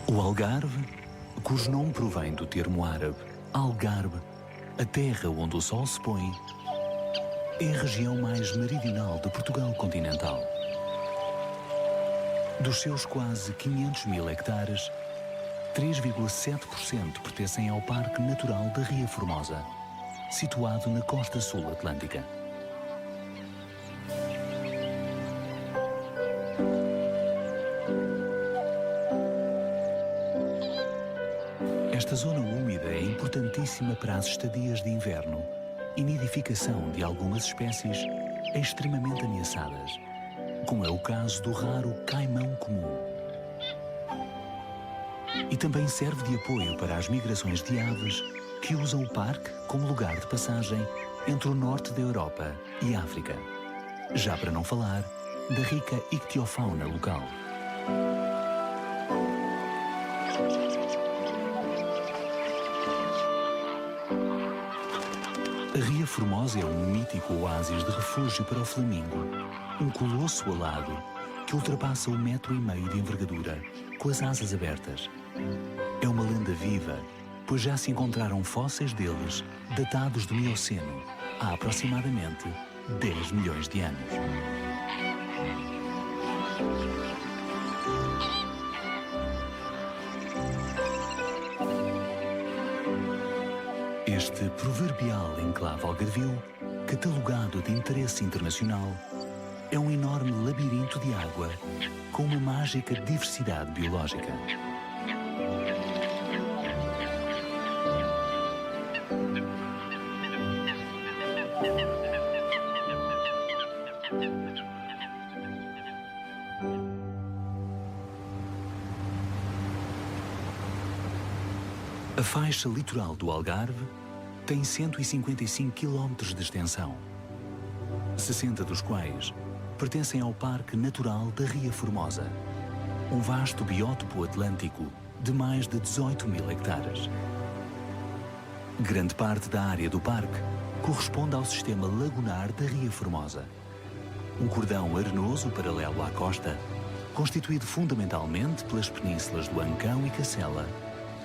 O Algarve, cujo nome provém do termo árabe Algarve, a terra onde o sol se põe, é a região mais meridional de Portugal continental. Dos seus quase 500 mil hectares, 3,7% pertencem ao Parque Natural da Ria Formosa, situado na costa sul atlântica. Esta zona úmida é importantíssima para as estadias de inverno e nidificação de algumas espécies extremamente ameaçadas, como é o caso do raro caimão comum. E também serve de apoio para as migrações de aves que usam o parque como lugar de passagem entre o norte da Europa e a África. Já para não falar da rica ictiofauna local. A Ria Formosa é um mítico oásis de refúgio para o flamingo, um colosso alado que ultrapassa 1,5 metro de envergadura, com as asas abertas. É uma lenda viva, pois já se encontraram fósseis deles datados do Mioceno, há aproximadamente 10 milhões de anos. Este proverbial enclave algarvio, catalogado de interesse internacional, é um enorme labirinto de água com uma mágica diversidade biológica. A faixa litoral do Algarve tem 155 km de extensão, 60 dos quais pertencem ao Parque Natural da Ria Formosa, um vasto biótopo atlântico de mais de 18 mil hectares. Grande parte da área do parque corresponde ao sistema lagunar da Ria Formosa, um cordão arenoso paralelo à costa, constituído fundamentalmente pelas penínsulas do Ancão e Cacela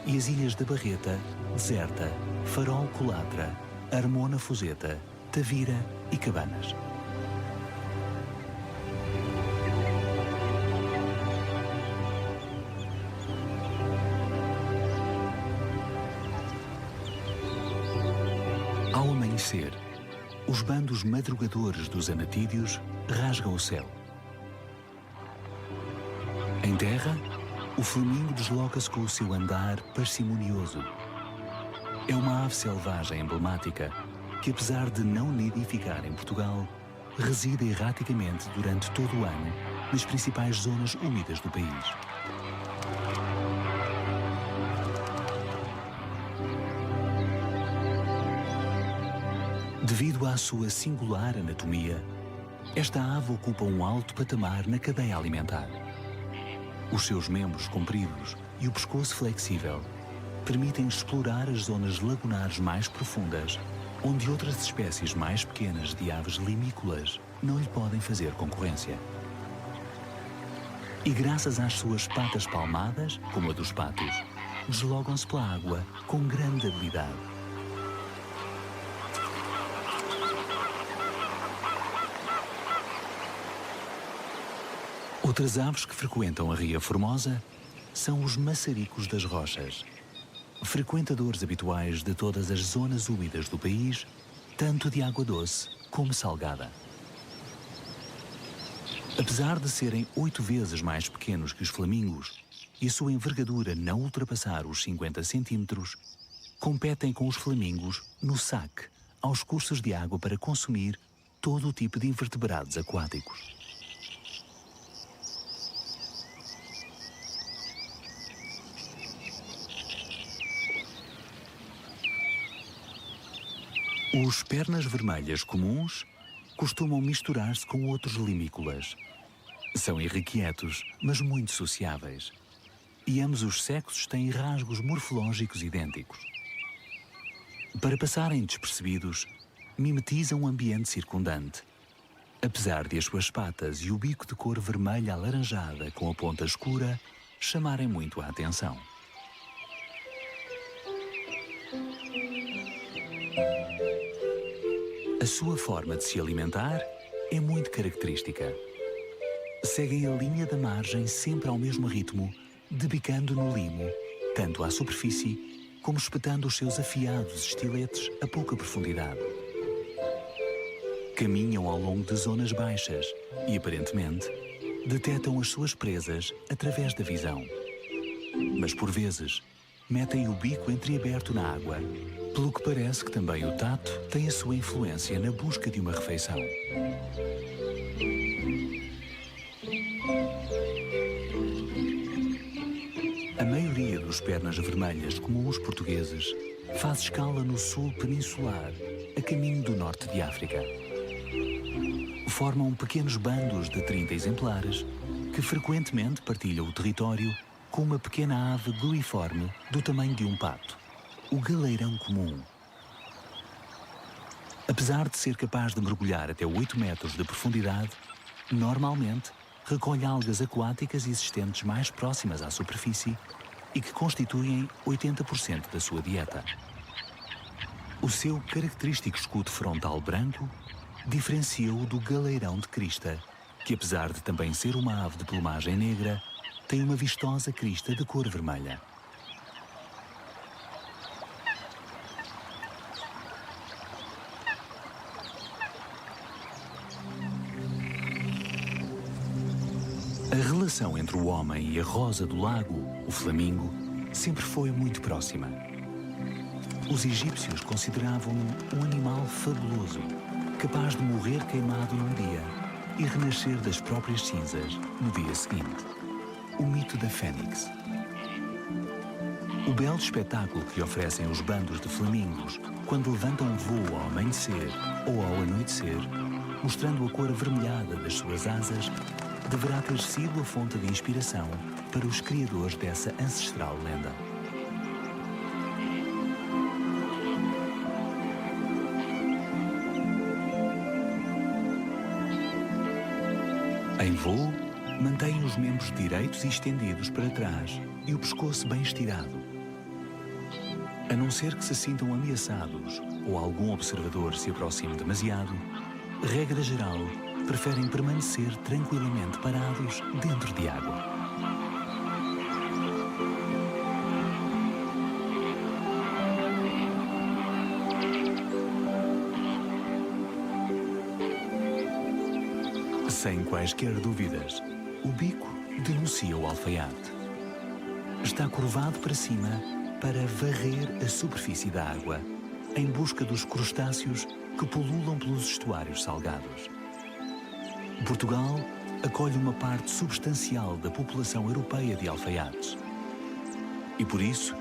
e as ilhas da Barreta, Deserta, Farol Colatra, Armona Fuseta, Tavira e Cabanas. Ao amanhecer, os bandos madrugadores dos anatídeos rasgam o céu. Em terra, o flamingo desloca-se com o seu andar parcimonioso. É uma ave selvagem emblemática que, apesar de não nidificar em Portugal, reside erraticamente durante todo o ano nas principais zonas úmidas do país. Devido à sua singular anatomia, esta ave ocupa um alto patamar na cadeia alimentar. Os seus membros compridos e o pescoço flexível permitem explorar as zonas lagunares mais profundas, onde outras espécies mais pequenas de aves limícolas não lhe podem fazer concorrência. E graças às suas patas palmadas, como a dos patos, deslogam-se pela água com grande habilidade. Outras aves que frequentam a Ria Formosa são os maçaricos das rochas, frequentadores habituais de todas as zonas úmidas do país, tanto de água doce como salgada. Apesar de serem 8 vezes mais pequenos que os flamingos e a sua envergadura não ultrapassar os 50 centímetros, competem com os flamingos no saque aos cursos de água para consumir todo o tipo de invertebrados aquáticos. Os pernas vermelhas comuns costumam misturar-se com outros limícolas. São irrequietos, mas muito sociáveis. E ambos os sexos têm rasgos morfológicos idênticos. Para passarem despercebidos, mimetizam o ambiente circundante. Apesar de as suas patas e o bico de cor vermelha alaranjada com a ponta escura chamarem muito a atenção. A sua forma de se alimentar é muito característica. Seguem a linha da margem sempre ao mesmo ritmo, debicando no limo, tanto à superfície como espetando os seus afiados estiletes a pouca profundidade. Caminham ao longo de zonas baixas e, aparentemente, detectam as suas presas através da visão. Mas, por vezes, metem o bico entreaberto na água, pelo que parece que também o tato tem a sua influência na busca de uma refeição. A maioria dos pernas vermelhas, como os portugueses, faz escala no sul peninsular, a caminho do norte de África. Formam pequenos bandos de 30 exemplares que frequentemente partilham o território com uma pequena ave gruiforme do tamanho de um pato, o galeirão comum. Apesar de ser capaz de mergulhar até 8 metros de profundidade, normalmente recolhe algas aquáticas existentes mais próximas à superfície e que constituem 80% da sua dieta. O seu característico escudo frontal branco diferencia-o do galeirão de crista, que apesar de também ser uma ave de plumagem negra, tem uma vistosa crista de cor vermelha. A relação entre o homem e a rosa do lago, o flamingo, sempre foi muito próxima. Os egípcios consideravam-no um animal fabuloso, capaz de morrer queimado num dia e renascer das próprias cinzas no dia seguinte. O mito da fênix. O belo espetáculo que oferecem os bandos de flamingos quando levantam voo ao amanhecer ou ao anoitecer, mostrando a cor avermelhada das suas asas, deverá ter sido a fonte de inspiração para os criadores dessa ancestral lenda. Em voo, mantém os membros direitos e estendidos para trás e o pescoço bem estirado. A não ser que se sintam ameaçados ou algum observador se aproxime demasiado, regra geral, preferem permanecer tranquilamente parados dentro de água. Sem quaisquer dúvidas, o bico denuncia o alfaiate. Está curvado para cima para varrer a superfície da água, em busca dos crustáceos que pululam pelos estuários salgados. Portugal acolhe uma parte substancial da população europeia de alfaiates. E por isso,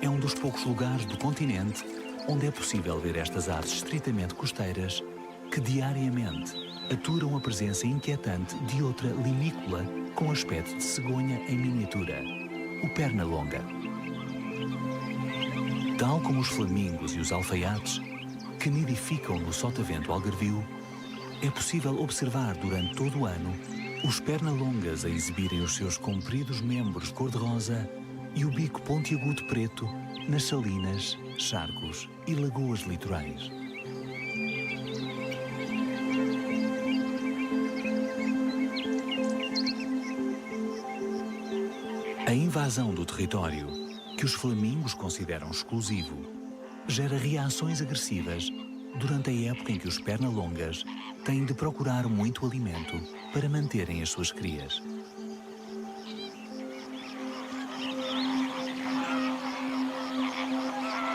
é um dos poucos lugares do continente onde é possível ver estas aves estritamente costeiras que diariamente aturam a presença inquietante de outra limícola com aspecto de cegonha em miniatura, o pernalonga. Tal como os flamingos e os alfaiates, que nidificam no sotavento algarvio, é possível observar durante todo o ano os pernalongas a exibirem os seus compridos membros cor-de-rosa e o bico pontiagudo preto nas salinas, charcos e lagoas litorais. A invasão do território, que os flamingos consideram exclusivo, gera reações agressivas durante a época em que os pernalongas têm de procurar muito alimento para manterem as suas crias.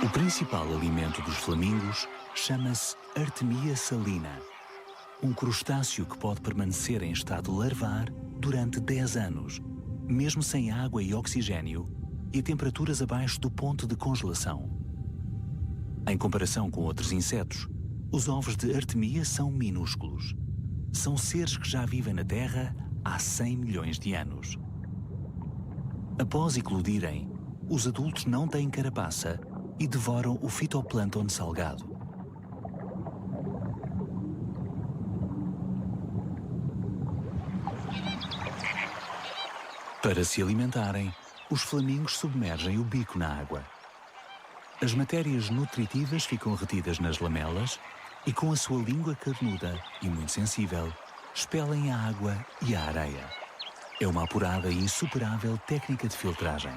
O principal alimento dos flamingos chama-se Artemia salina, um crustáceo que pode permanecer em estado larvar durante 10 anos, mesmo sem água e oxigênio e a temperaturas abaixo do ponto de congelação. Em comparação com outros insetos, os ovos de Artemia são minúsculos. São seres que já vivem na Terra há 100 milhões de anos. Após eclodirem, os adultos não têm carapaça e devoram o fitoplâncton salgado. Para se alimentarem, os flamingos submergem o bico na água. As matérias nutritivas ficam retidas nas lamelas e, com a sua língua carnuda e muito sensível, expelem a água e a areia. É uma apurada e insuperável técnica de filtragem.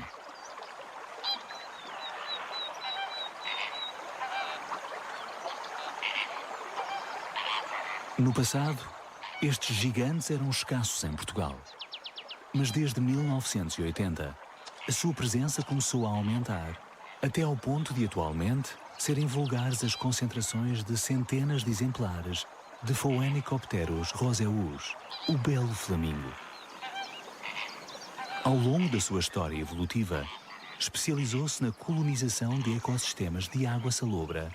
No passado, estes gigantes eram escassos em Portugal. Mas desde 1980, a sua presença começou a aumentar, até ao ponto de atualmente serem vulgares as concentrações de centenas de exemplares de Phoenicopterus roseus, o belo flamingo. Ao longo da sua história evolutiva, especializou-se na colonização de ecossistemas de água salobra,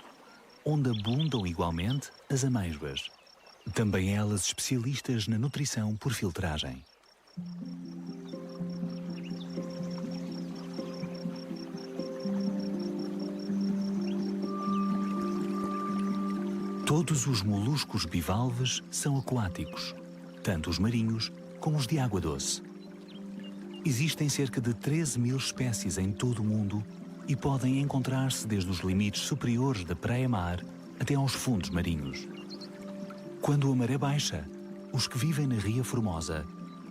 onde abundam igualmente as amêijoas, também elas especialistas na nutrição por filtragem. Todos os moluscos bivalves são aquáticos, tanto os marinhos como os de água doce. Existem cerca de 13.000 espécies em todo o mundo e podem encontrar-se desde os limites superiores da praia-mar até aos fundos marinhos. Quando a maré baixa, os que vivem na Ria Formosa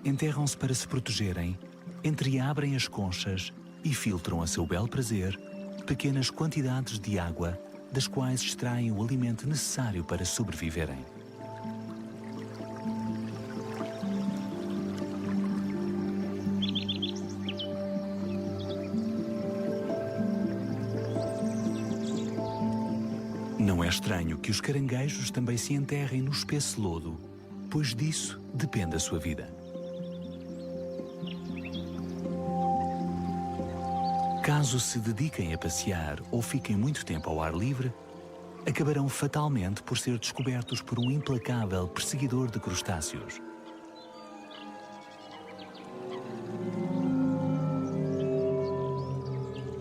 enterram-se para se protegerem, entreabrem as conchas e filtram a seu bel prazer pequenas quantidades de água, das quais extraem o alimento necessário para sobreviverem. Não é estranho que os caranguejos também se enterrem no espesso lodo, pois disso depende a sua vida. Caso se dediquem a passear ou fiquem muito tempo ao ar livre, acabarão fatalmente por ser descobertos por um implacável perseguidor de crustáceos.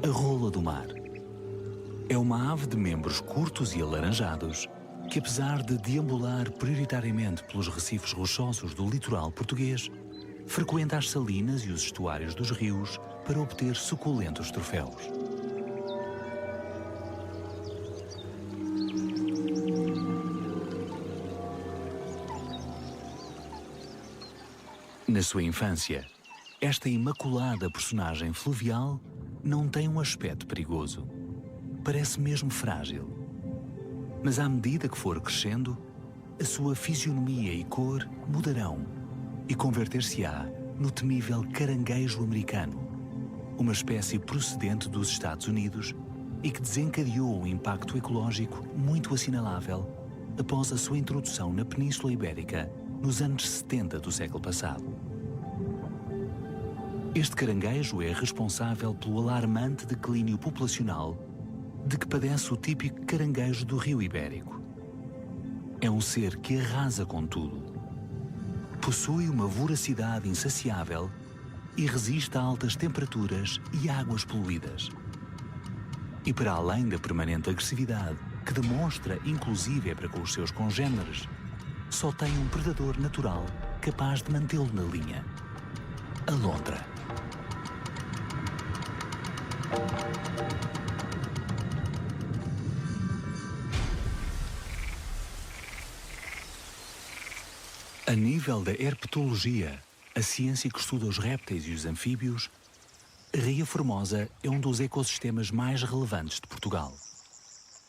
A rola do mar é uma ave de membros curtos e alaranjados que, apesar de deambular prioritariamente pelos recifes rochosos do litoral português, frequenta as salinas e os estuários dos rios para obter suculentos troféus. Na sua infância, esta imaculada personagem fluvial não tem um aspecto perigoso. Parece mesmo frágil. Mas à medida que for crescendo, a sua fisionomia e cor mudarão e converter-se-á no temível caranguejo americano, uma espécie procedente dos Estados Unidos e que desencadeou um impacto ecológico muito assinalável após a sua introdução na Península Ibérica nos anos 70 do século passado. Este caranguejo é responsável pelo alarmante declínio populacional de que padece o típico caranguejo do Rio Ibérico. É um ser que arrasa com tudo. Possui uma voracidade insaciável e resiste a altas temperaturas e águas poluídas. E para além da permanente agressividade que demonstra inclusive para com os seus congêneres, só tem um predador natural capaz de mantê-lo na linha: a lontra. A nível da herpetologia, a ciência que estuda os répteis e os anfíbios, a Ria Formosa é um dos ecossistemas mais relevantes de Portugal.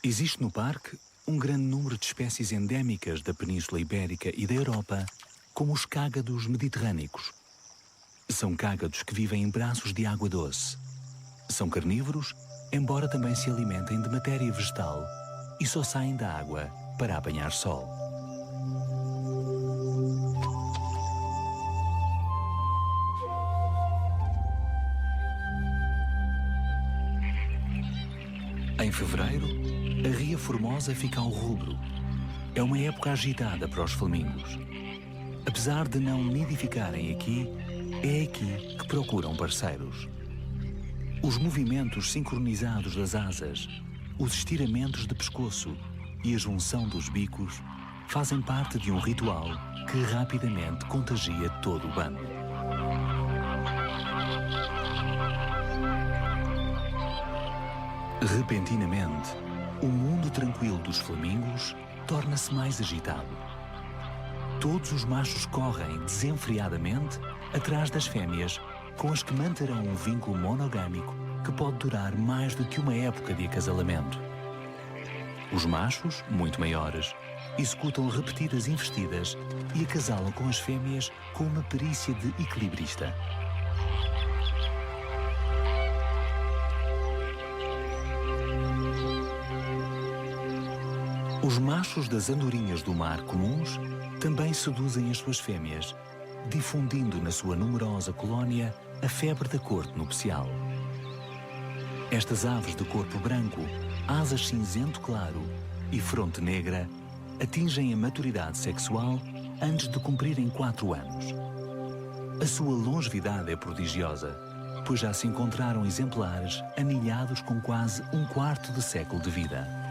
Existe no parque um grande número de espécies endémicas da Península Ibérica e da Europa, como os cágados mediterrâneos. São cágados que vivem em braços de água doce. São carnívoros, embora também se alimentem de matéria vegetal e só saem da água para apanhar sol. Em fevereiro, a Ria Formosa fica ao rubro. É uma época agitada para os flamingos. Apesar de não nidificarem aqui, é aqui que procuram parceiros. Os movimentos sincronizados das asas, os estiramentos de pescoço e a junção dos bicos fazem parte de um ritual que rapidamente contagia todo o bando. Repentinamente, o mundo tranquilo dos flamingos torna-se mais agitado. Todos os machos correm desenfreadamente atrás das fêmeas, com as que manterão um vínculo monogâmico que pode durar mais do que uma época de acasalamento. Os machos, muito maiores, executam repetidas investidas e acasalam com as fêmeas com uma perícia de equilibrista. Os machos das andorinhas do mar comuns também seduzem as suas fêmeas, difundindo na sua numerosa colónia a febre da corte nupcial. Estas aves de corpo branco, asas cinzento claro e fronte negra atingem a maturidade sexual antes de cumprirem 4 anos. A sua longevidade é prodigiosa, pois já se encontraram exemplares anilhados com quase 1/4 de século de vida.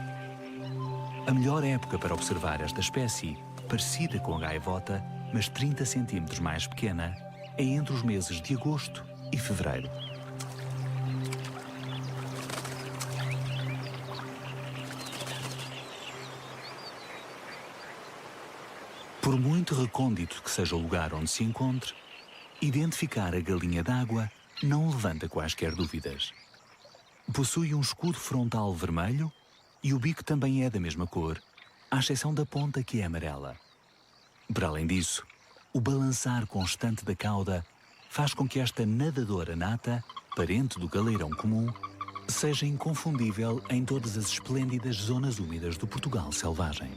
A melhor época para observar esta espécie, parecida com a gaivota, mas 30 centímetros mais pequena, é entre os meses de agosto e fevereiro. Por muito recôndito que seja o lugar onde se encontre, identificar a galinha d'água não levanta quaisquer dúvidas. Possui um escudo frontal vermelho e o bico também é da mesma cor, à exceção da ponta que é amarela. Para além disso, o balançar constante da cauda faz com que esta nadadora nata, parente do galeirão comum, seja inconfundível em todas as esplêndidas zonas úmidas do Portugal selvagem.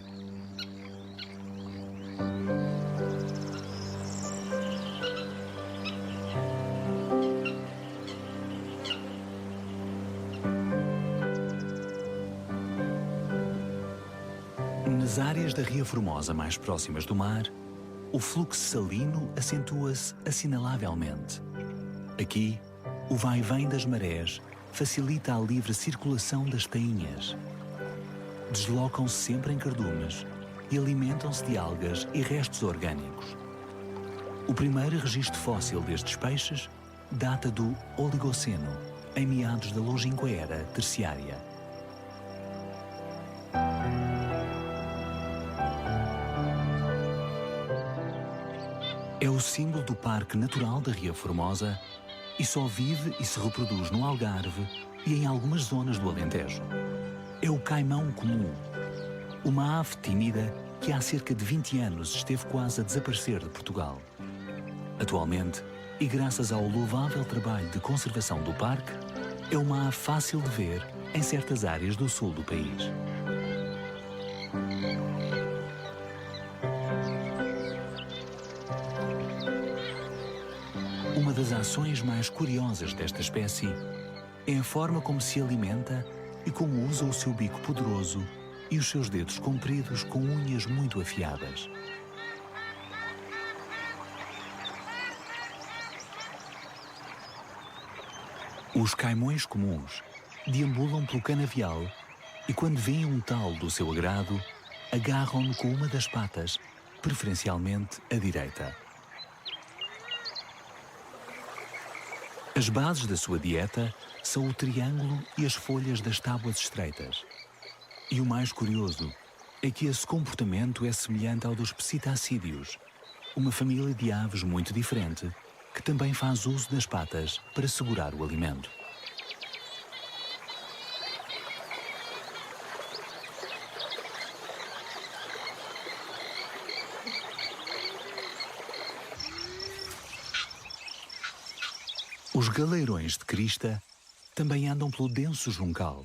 Nas áreas da Ria Formosa mais próximas do mar, o fluxo salino acentua-se assinalavelmente. Aqui, o vai-vem das marés facilita a livre circulação das tainhas. Deslocam-se sempre em cardumes e alimentam-se de algas e restos orgânicos. O primeiro registro fóssil destes peixes data do Oligoceno, em meados da longínqua era terciária. É o símbolo do Parque Natural da Ria Formosa e só vive e se reproduz no Algarve e em algumas zonas do Alentejo. É o caimão comum, uma ave tímida que há cerca de 20 anos esteve quase a desaparecer de Portugal. Atualmente, e graças ao louvável trabalho de conservação do parque, é uma ave fácil de ver em certas áreas do sul do país. Uma das ações mais curiosas desta espécie é a forma como se alimenta e como usa o seu bico poderoso e os seus dedos compridos com unhas muito afiadas. Os caimões comuns deambulam pelo canavial e, quando veem um tal do seu agrado, agarram-no com uma das patas, preferencialmente a direita. As bases da sua dieta são o triângulo e as folhas das tábuas estreitas. E o mais curioso é que esse comportamento é semelhante ao dos psitacídeos, uma família de aves muito diferente, que também faz uso das patas para segurar o alimento. Os galeirões de crista também andam pelo denso juncal.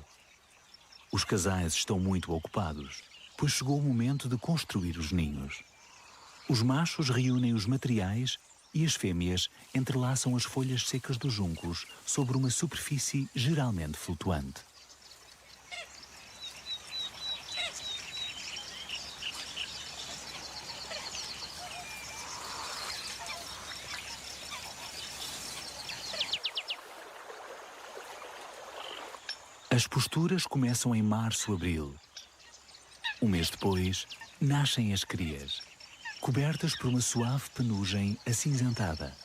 Os casais estão muito ocupados, pois chegou o momento de construir os ninhos. Os machos reúnem os materiais e as fêmeas entrelaçam as folhas secas dos juncos sobre uma superfície geralmente flutuante. As posturas começam em março-abril. Um mês depois, nascem as crias, cobertas por uma suave penugem acinzentada.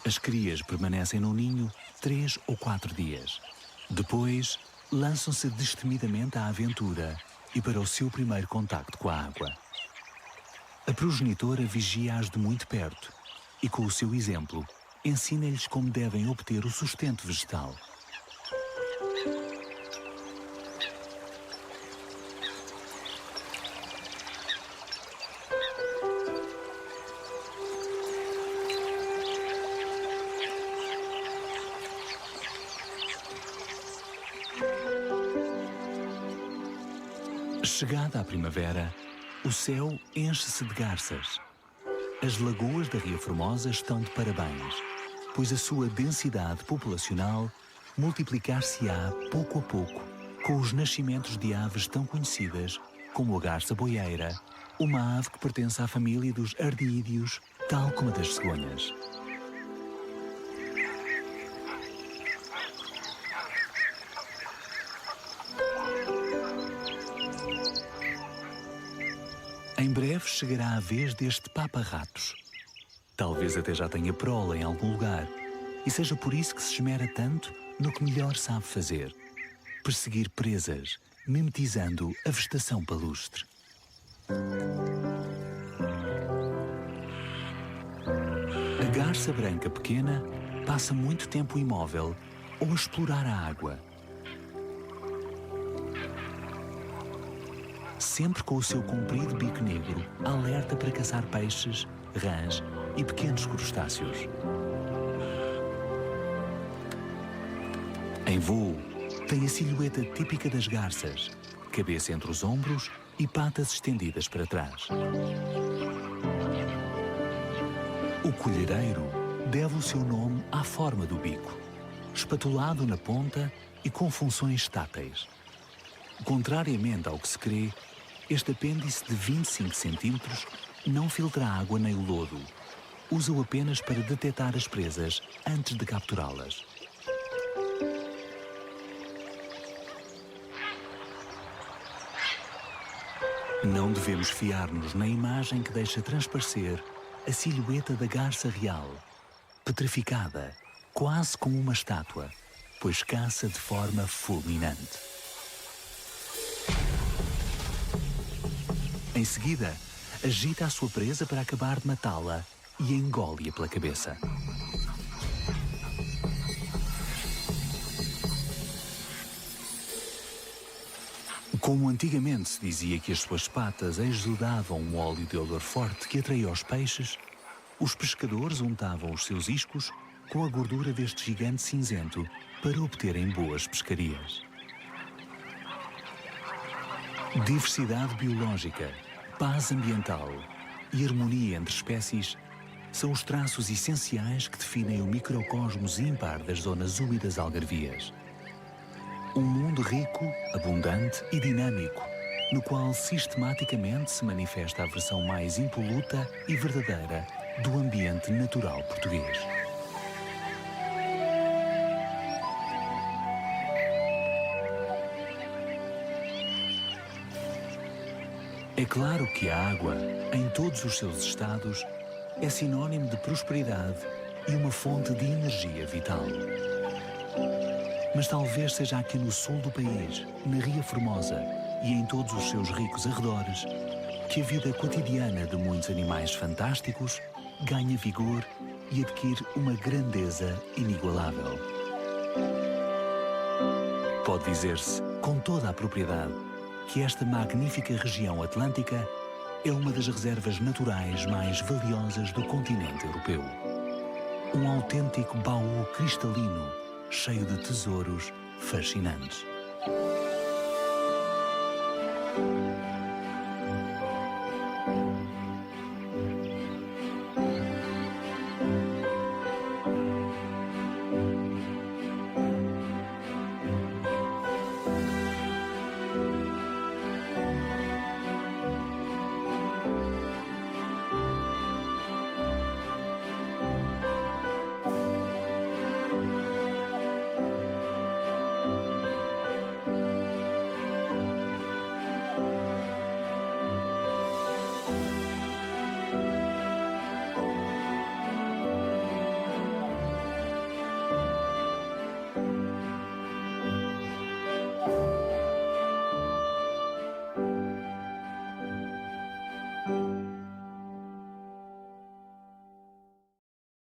As crias permanecem no ninho 3 ou 4 dias. Depois, lançam-se destemidamente à aventura e para o seu primeiro contacto com a água. A progenitora vigia-as de muito perto e, com o seu exemplo, ensina-lhes como devem obter o sustento vegetal. Chegada a primavera, o céu enche-se de garças. As lagoas da Ria Formosa estão de parabéns, pois a sua densidade populacional multiplicar-se-á pouco a pouco com os nascimentos de aves tão conhecidas como a garça boieira, uma ave que pertence à família dos ardeídeos, tal como a das cegonhas. Em breve chegará a vez deste papa-ratos. Talvez até já tenha prole em algum lugar, e seja por isso que se esmera tanto no que melhor sabe fazer: perseguir presas, mimetizando a vegetação palustre. A garça branca pequena passa muito tempo imóvel ou a explorar a água, sempre com o seu comprido bico negro alerta para caçar peixes, rãs e pequenos crustáceos. Em voo, tem a silhueta típica das garças, cabeça entre os ombros e patas estendidas para trás. O colhereiro deve o seu nome à forma do bico, espatulado na ponta e com funções táteis. Contrariamente ao que se crê, este apêndice de 25 centímetros não filtra a água nem o lodo. Usa-o apenas para detectar as presas antes de capturá-las. Não devemos fiar-nos na imagem que deixa transparecer a silhueta da garça real, petrificada, quase como uma estátua, pois caça de forma fulminante. Em seguida, agita a sua presa para acabar de matá-la e engole-a pela cabeça. Como antigamente se dizia que as suas patas exudavam um óleo de odor forte que atraía os peixes, os pescadores untavam os seus iscos com a gordura deste gigante cinzento para obterem boas pescarias. Diversidade biológica, paz ambiental e harmonia entre espécies são os traços essenciais que definem o microcosmos ímpar das zonas úmidas algarvias. Um mundo rico, abundante e dinâmico, no qual sistematicamente se manifesta a versão mais impoluta e verdadeira do ambiente natural português. É claro que a água, em todos os seus estados, é sinónimo de prosperidade e uma fonte de energia vital. Mas talvez seja aqui no sul do país, na Ria Formosa e em todos os seus ricos arredores, que a vida cotidiana de muitos animais fantásticos ganha vigor e adquire uma grandeza inigualável. Pode dizer-se, com toda a propriedade, que esta magnífica região atlântica é uma das reservas naturais mais valiosas do continente europeu. Um autêntico baú cristalino, cheio de tesouros fascinantes.